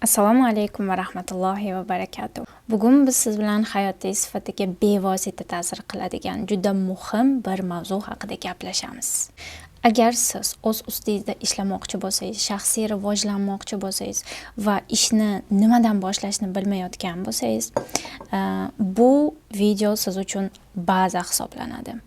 Assalomu alaykum va rahmatullohi va barakatuh. Bugun biz siz bilan hayotiy sifatiga bevosita ta'sir qiladigan juda muhim bir mavzu haqida gaplashamiz. Agar siz o'z ustingizda ishlamoqchi bo'lsangiz, shaxsiy rivojlanmoqchi bo'lsangiz va ishni nimadan boshlashni bilmayotgan bo'lsangiz, bu video siz uchun baza hisoblanadi.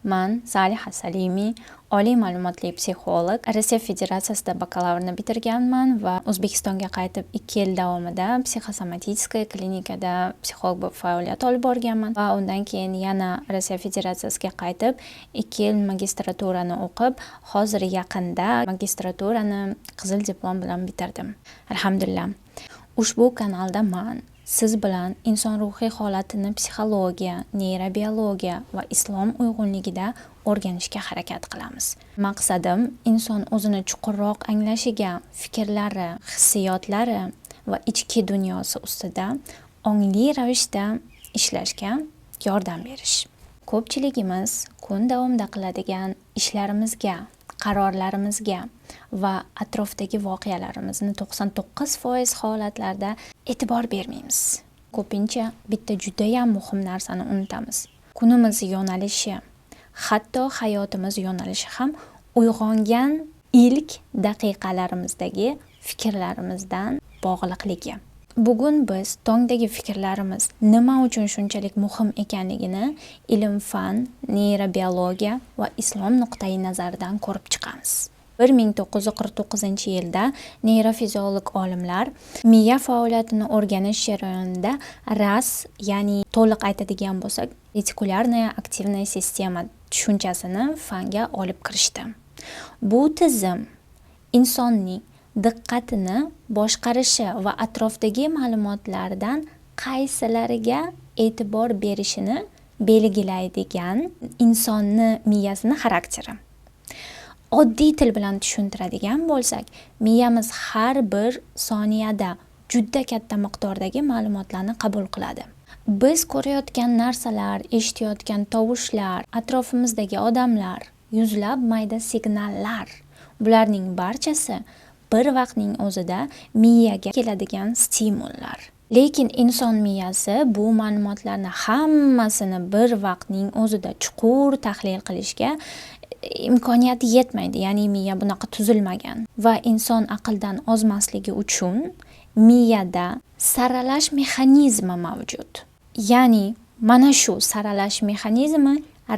Man Saliha Salimiy, oliy ma'lumotli psixolog, Rossiya Federatsiyasida bakalavrni bitirganman va O'zbekistonga qaytib 2 yil davomida psixosomatik klinikada psixolog bo'lib faoliyat olib borganman va undan keyin yana Rossiya Federatsiyasiga qaytib 2 yil magistraturani o'qib, hozir yaqinda magistraturani qizil diplom bilan bitirdim. Alhamdulillah. Ushbu kanalda man siz bilan inson ruhiy holatini psixologiya, neyrobiologiya va islom uyg'unligida o'rganishga harakat qilamiz. Maqsadim inson o'zini chuqurroq anglashiga, fikrlari, hissiyotlari va ichki dunyosi ustida ongli ravishda ishlashga yordam berish. Ko'pchiligimiz kun davomida qiladigan ishlarimizga, qarorlarimizga va atrofdagi voqealarimizni 99% holatlarda e'tibor bermaymiz. Ko'pincha bitta judayam muhim narsani unutamiz. Kunimiz yo'nalishi, hatto hayotimiz yo'nalishi ham uyg'ongan ilk daqiqalarimizdagi fikrlarimizdan bog'liqligi. Bugun biz tongdagi fikrlarimiz nima uchun shunchalik muhim ekanligini ilm-fan, neyrobiologiya va islom nuqtai nazaridan ko'rib chiqamiz. 1949-yilda neyrofiziolog olimlar miya faoliyatini o'rganish jarayonida RAS, ya'ni to'liq aytadigan bo'lsak, retikulyarная aktivная sistema tushunchasini fanga olib kirishdi. Bu tizim insonning diqqatini boshqarishi va atrofdagi ma'lumotlardan qaysilariga e'tibor berishini belgilaydigan insonni miyasini xarakteri. Oddiy til bilan tushuntiradigan bo'lsak, miyamiz har bir soniyada juda katta miqdordagi ma'lumotlarni qabul qiladi. Biz ko'rayotgan narsalar, eshitayotgan tovushlar, atrofimizdagi odamlar, yuzlab mayda signallar, bularning barchasi bir vaqtning o'zida miyaga keladigan stimullar. Lekin inson miyasi bu ma'lumotlarni hammasini bir vaqtning o'zida chuqur tahlil qilishga imkoniyati yetmaydi. Ya'ni miya bunaqa tuzilmagan va inson aqldan ozmasligi uchun miyada saralash mexanizmi mavjud. Ya'ni mana shu saralash mexanizmi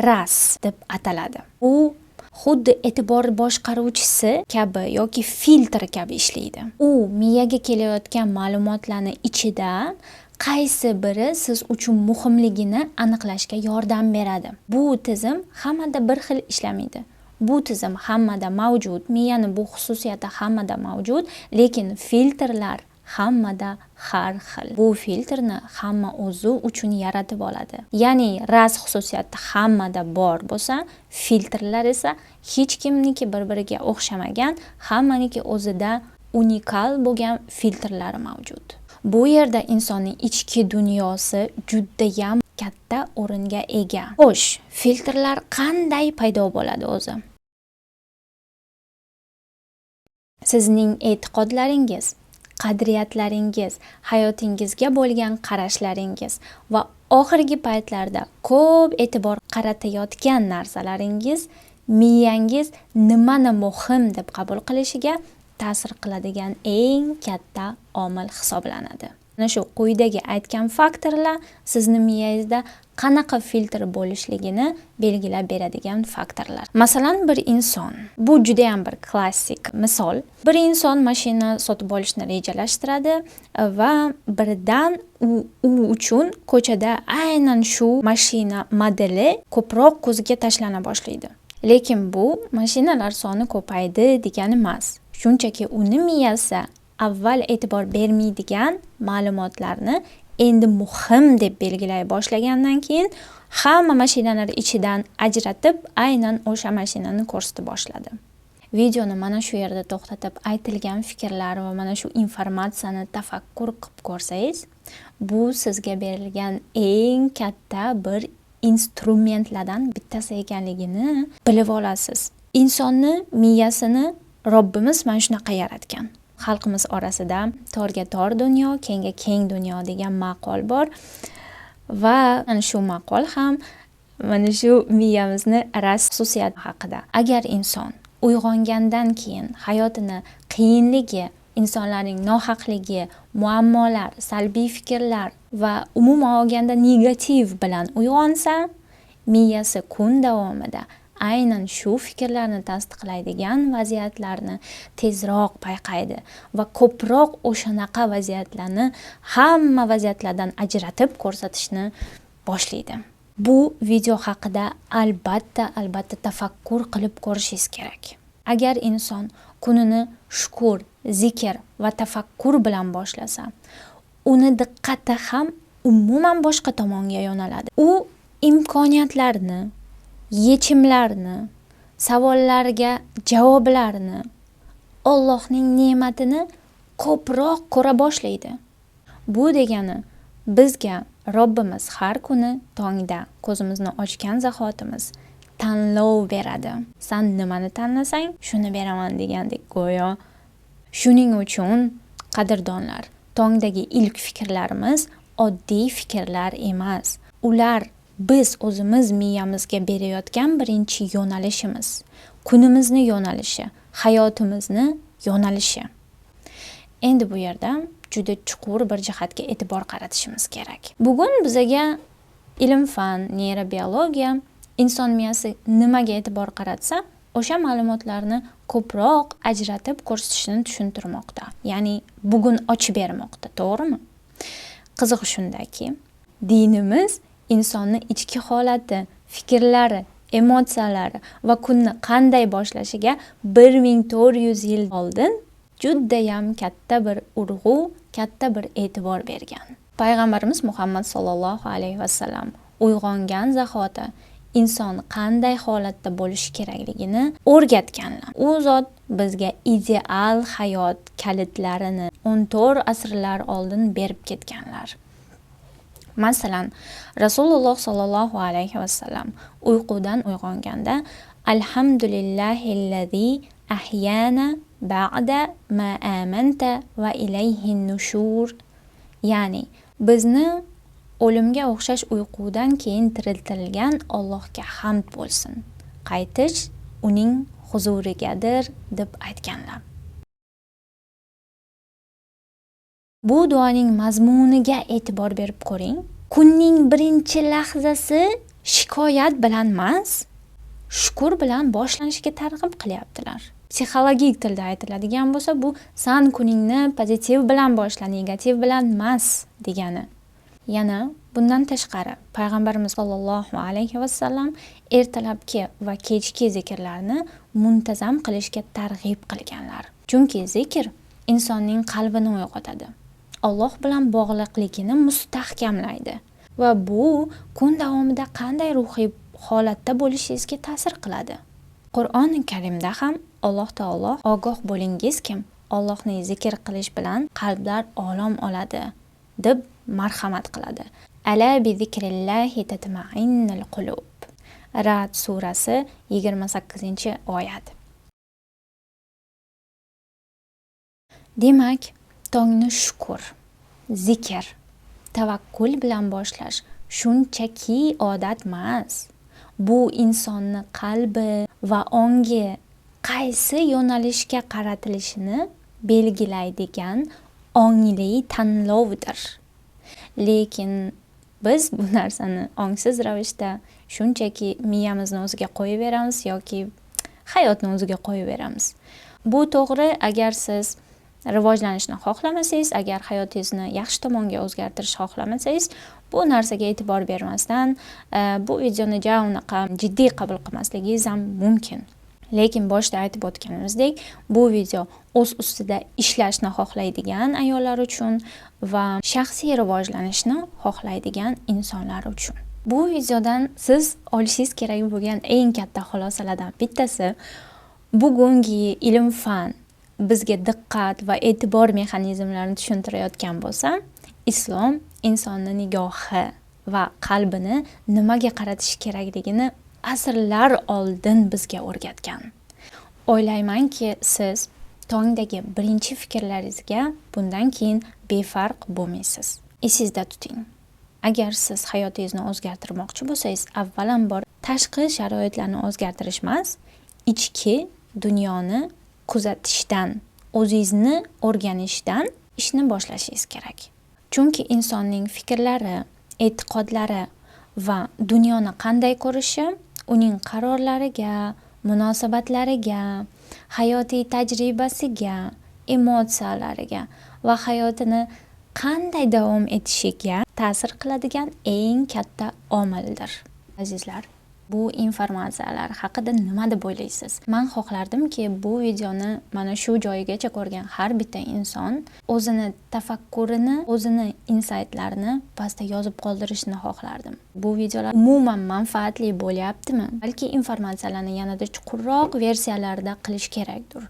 RAS deb ataladi. U xuddi e'tibor boshqaruvchisi kabi yoki filtr kabi ishlaydi. U miyaga kelayotgan ma'lumotlarni ichida qaysi biri siz uchun muhimligini aniqlashga yordam beradi. Bu tizim hammada bir xil ishlamaydi. Bu tizim hammada mavjud, miyani bu xususiyati hammada mavjud, lekin filtrlar hammada har xil. Bu filtrni hamma o'zi uchun yaratib oladi. Ya'ni RAS xususiyati hammada bor bo'lsa, filtrlar esa hech kimniki bir-biriga o'xshamagan, hammaniki o'zida unikal bo'lgan filtrlari mavjud. Bu yerda insonning ichki dunyosi judayam katta o'ringa ega. Xo'sh, filtrlar qanday paydo bo'ladi o'zi? Sizning e'tiqodlaringiz, qadriyatlaringiz, hayotingizga bo'lgan qarashlaringiz va oxirgi paytlarda ko'p e'tibor qaratayotgan narsalaringiz miyangiz nimani muhim deb qabul qilishiga ta'sir qiladigan eng katta omil hisoblanadi. Mana shu quyidagi aytgan faktorlar sizni miyangizda qanaqa filtr bo'lishligini belgilab beradigan faktorlar. Masalan, bir inson, bu juda ham bir klassik misol. Bir inson mashina sotib olishni rejalashtiradi va birdan u uchun ko'chada aynan shu mashina modeli ko'proq ko'ziga tashlana boshlaydi. Lekin bu mashinalar soni ko'paydi degani emas. Shunchaki uni miyasi avval e'tibor bermaydigan ma'lumotlarni endi muhim deb belgilay boshlagandan keyin hamma mashinalar ichidan ajratib aynan o'sha mashinani ko'rsata boshladi. Videoni mana shu yerda to'xtatib aytilgan fikrlar va mana shu informatsiyani tafakkur qilib ko'rsangiz, bu sizga berilgan eng katta bir instrumentlardan bittasi ekanligini bilib olasiz. Insonni miyasini Robbimiz mana shunaqa yaratgan. Xalqimiz orasida torga tor dunyo, kengga keng dunyo degan maqol bor va ana shu maqol ham mana shu miyamizni ras xususiyati haqida. Agar inson uyg'ongandan keyin hayotini qiyinligi, insonlarning nohaqligi, muammolar, salbiy fikrlar va umuman olganda negativ bilan uyg'onsa, miyasi kun davomida aynan shu fikrlarni tasdiqlaydigan vaziyatlarni tezroq payqaydi va ko'proq o'shanaqa vaziyatlarni hamma vaziyatlardan ajratib ko'rsatishni boshlaydi. Bu video haqida albatta tafakkur qilib ko'rishingiz kerak. Agar inson kunini shukr, zikr va tafakkur bilan boshlasa, uni diqqati ham umuman boshqa tomonga yo'naladi. U imkoniyatlarni, yechimlarni, savollarga javoblarni, Allohning ne'matini ko'proq ko'ra boshlaydi. Bu degani bizga Robbimiz har kuni tongda ko'zimizni ochgan zahotimiz tanlov beradi. Sen nimani tanlasang, shuni beraman degandek go'yo. Shuning uchun qadrdonlar, tongdagi ilk fikrlarimiz oddiy fikrlar emas. Ular biz o'zimiz miyamizga berayotgan birinchi yo'nalishimiz, kunimizni yo'nalishi, hayotimizni yo'nalishi. Endi bu yerda juda chuqur bir jihatga e'tibor qaratishimiz kerak. Bugun bizaga ilm-fan, neyrobiologiya inson miyasi nimaga e'tibor qaratsa, o'sha ma'lumotlarni ko'proq ajratib ko'rsatishni tushuntirmoqda. Ya'ni bugun ochib bermoqda, to'g'rimi? Qizig'i shundaki, dinimiz insonni ichki holati, fikrlari, emotsiyalari va kunni qanday boshlashiga 1400 yil oldin judayam katta bir urg'u, katta bir e'tibor bergan. Payg'ambarimiz Muhammad sallallohu alayhi vasallam uyg'ongan zahoti inson qanday holatda bo'lishi kerakligini o'rgatganlar. U zot bizga ideal hayot kalitlarini 14 asrlar oldin berib ketganlar. Masalan, Rasululloh sallallohu alayhi vasallam uyqudan uyg'onganda Alhamdulillahillazi ahyana ba'da ma amanta va ilayhin nushur, ya'ni bizni o'limga o'xshash uyqudan keyin tiriltirilgan Allohga hamd bo'lsin. Qaytish uning huzurigadir deb aytganlar. Bu duoning mazmuniga e'tibor berib ko'ring. Kunning birinchi lahzasi shikoyat bilan emas, shukr bilan boshlanishiga targ'ib qilyaptilar. Psixologik tilda aytiladigan bo'lsa, bu san kuningni pozitiv bilan boshla, negativ bilan emas degani. Yana bundan tashqari payg'ambarimiz sollallohu alayhi vasallam ertalabki va kechki zikrlarni muntazam qilishga targ'ib qilganlar. Chunki zikr insonning qalbini uyg'otadi. Alloh bilan bog'liqligini mustahkamlaydi va bu kun davomida qanday ruhiy holatda bo'lishingizga ta'sir qiladi. Qur'oni Karimda ham Alloh taolo ogoh bo'lingizkim, Allohni zikr qilish bilan qalblar olam oladi deb marhamat qiladi. Ala bi zikrillahi tatma'innul qulub. Ra'd surasi 28-oyat. Demak, tongni shukr, zikr, tavakkul bilan boshlash shunchaki odat emas. Bu insonni qalbi va ongi qaysi yo'nalishga qaratilishini belgilaydigan ongli tanlovdir. Lekin biz bu narsani ongsiz ravishda shunchaki miyamizni o'ziga qo'yib beramiz yoki hayotni o'ziga qo'yib beramiz. Bu to'g'ri agar siz rivojlanishni xohlamasangiz, agar hayotingizni yaxshi tomonga o'zgartirishni xohlamasangiz, bu narsaga e'tibor bermasdan bu videoni unaqa jiddiy qabul qilmasligingiz ham mumkin. Lekin boshda aytib o'tganimizdek, bu video o'z ustida ishlashni xohlaydigan ayollar uchun va shaxsiy rivojlanishni xohlaydigan insonlar uchun. Bu videodan siz olishingiz kerak bo'lgan eng katta xulosalardan bittasi, bugungi ilm-fan bizga diqqat va e'tibor mexanizmlarini tushuntirayotgan bo'lsa, islom insonni nigohi va qalbini nimaga qaratish kerakligini asrlar oldin bizga o'rgatgan. O'ylaymanki, siz tongdagi birinchi fikrlaringizga bundan keyin befarq bo'lmaysiz. Esingizda tuting. Agar siz hayotingizni o'zgartirmoqchi bo'lsangiz, avvalambor tashqi sharoitlarni o'zgartirish emas, ichki dunyoni kuzatishdan, o'zingizni o'rganishdan ishni boshlashingiz kerak. Chunki insonning fikrlari, e'tiqodlari va dunyoni qanday ko'rishi uning qarorlariga, munosabatlariga, hayotiy tajribasiga, emotsiyalariga va hayotini qanday davom etishiga ta'sir qiladigan eng katta omildir. Azizlar, bu informatsiyalar haqida nima deb o'ylaysiz? Men xohlardimki, bu videoni mana shu joyigacha ko'rgan har bitta inson o'zini tafakkurini, o'zini insaytlarini pastda yozib qoldirishni xohlardim. Bu videolar umuman manfaatli bo'lyaptimi? Balki informatsiyalarni yanada chuqurroq versiyalarda qilish kerakdir.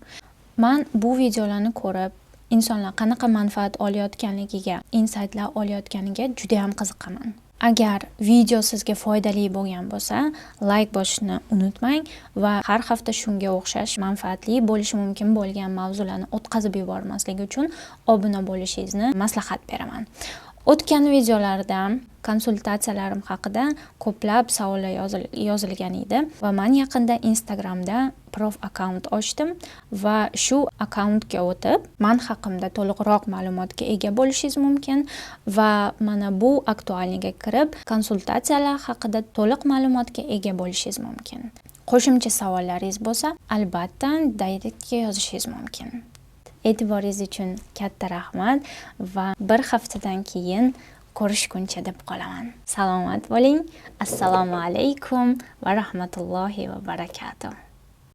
Men bu videolarni ko'rib insonlar qanaqa manfaat olayotganligiga, insaytlar olayotganiga juda ham qiziqaman. Agar video sizga foydali bo'lgan bo'lsa, like bosishni unutmang va har hafta shunga o'xshash manfaatli bo'lishi mumkin bo'lgan mavzularni o'tkazib yubormaslik uchun obuna bo'lishingizni maslahat beraman. O'tgan videolarda konsultatsiyalarim haqida ko'plab savollar yozilgan edi va men yaqinda Instagramda prof akkaunt ochdim va shu akkauntga o'tib, men haqimda to'liqroq ma'lumotga ega bo'lishingiz mumkin va mana bu aktualniga kirib, konsultatsiyalar haqida to'liq ma'lumotga ega bo'lishingiz mumkin. Qo'shimcha savollaringiz bo'lsa, albatta direktga yozishingiz mumkin. E'tiboringiz uchun katta rahmat va bir haftadan keyin ko'rishguncha deb qolaman. Salomat bo'ling. Assalomu alaykum va rahmatullohi va barakatuh.